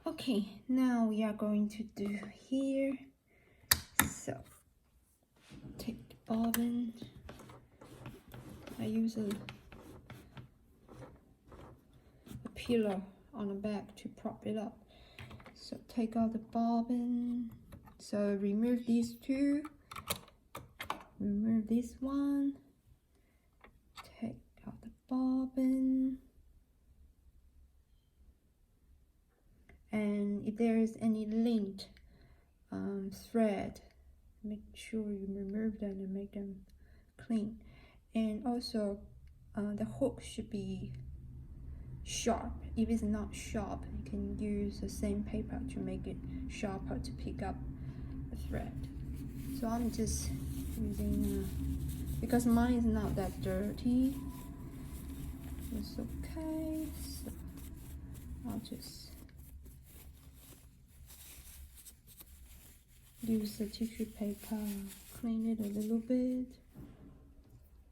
Okay, now we are going to do here. So take the bobbin. I use a pillow on the back to prop it up. So take out the bobbin. So remove these two. Remove this one. Take out the bobbin. And if there is any linked thread, make sure you remove them and make them clean. And also the hook should be sharp. If it's not sharp, you can use the same paper to make it sharper to pick up the thread. So I'm just using because mine is not that dirty, it's okay. So I'll just use the tissue paper, clean it a little bit,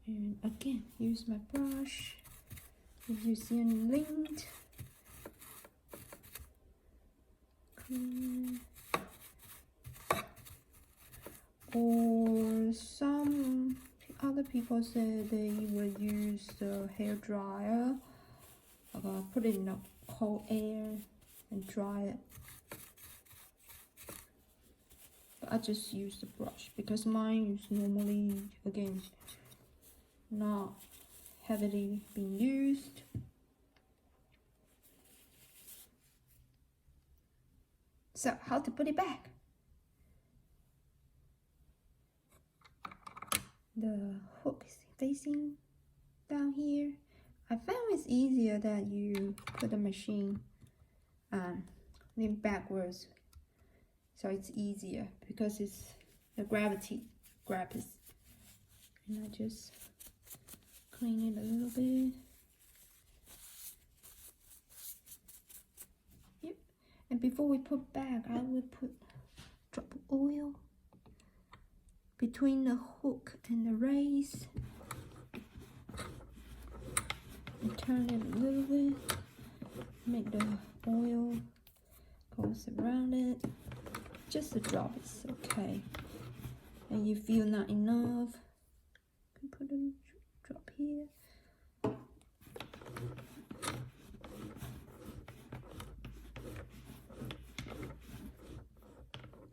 and again use my brush. If you see any lint, clean. Or some other people say they will use the hair dryer, put it in the cold air and dry it. I just use the brush because mine is normally, again, not heavily being used. So how to put it back? The hook is facing down here. I found it's easier that you put the machine backwards. So it's easier because it's the gravity grabs, and I just clean it a little bit. Yep. And before we put back, I will put a drop of oil between the hook and the race. And turn it a little bit. Make the oil goes around it. Just a drop is okay. And you feel not enough, you can put a drop here.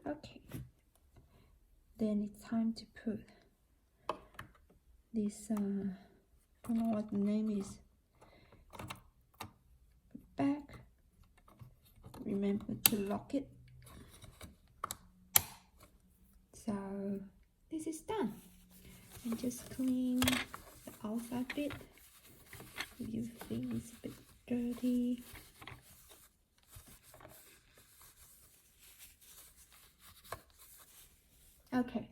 Okay. Then it's time to put this, I don't know what the name is, back. Remember to lock it. So this is done. And just clean the outside bit if you think it's a bit dirty. Okay,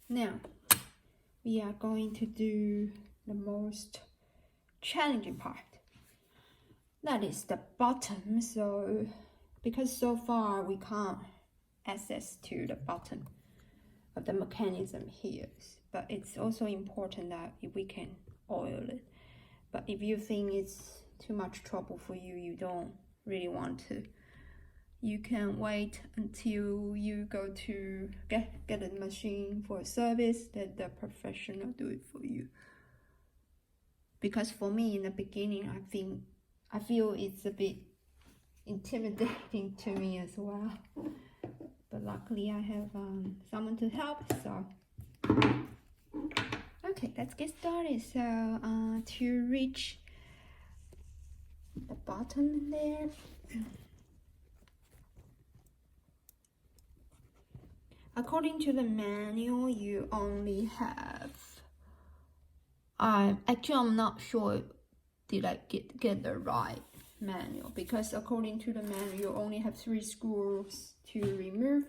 now we are going to do the most challenging part. That is the bottom. So because so far we can't access to the bottom of the mechanism here, but it's also important that if we can oil it. But if you think it's too much trouble for you, you don't really want to, you can wait until you go to get a machine for a service, that the professional do it for you. Because for me in the beginning, I feel it's a bit intimidating to me as well. But luckily I have someone to help, so okay, let's get started. So to reach the bottom there, according to the manual, you only have, actually I'm not sure did I get the right manual, because according to the manual you only have 3 screws to remove,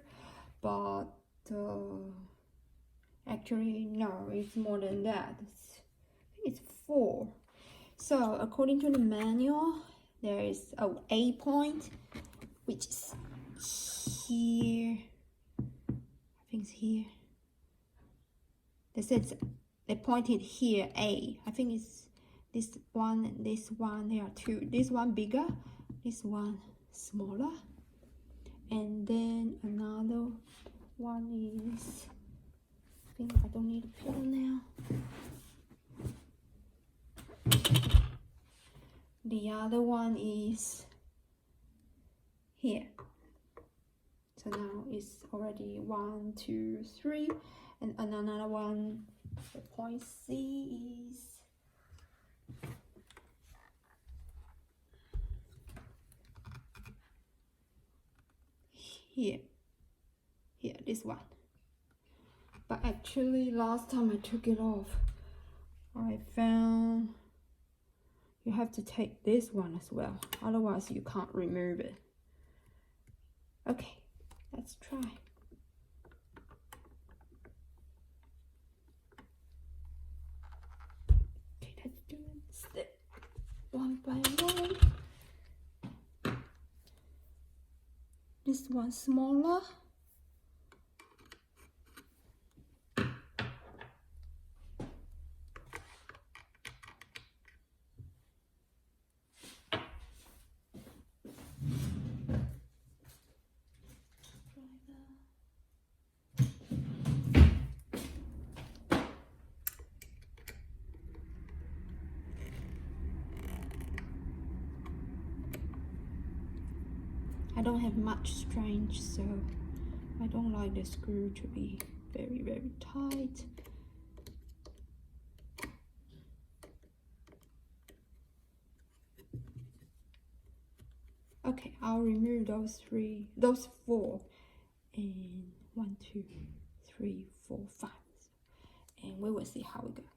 but actually no, it's more than that. I think it's 4. So according to the manual, there is a point, which is here. I think it's here. They said they pointed here A. I think it's this one and this one. There are 2. This one bigger, this one smaller. And then another one is, I think I don't need a pillow now. The other one is here. So now it's already 1, 2, 3, and another one. The point C is here, this one. But actually last time I took it off, I found you have to take this one as well, otherwise you can't remove it. Okay, let's try. Okay, let's do it step one by one. This one smaller. I don't have much strength, so I don't like the screw to be very, very tight. Okay, I'll remove those 4, and 1, 2, 3, 4, 5, and we will see how it goes.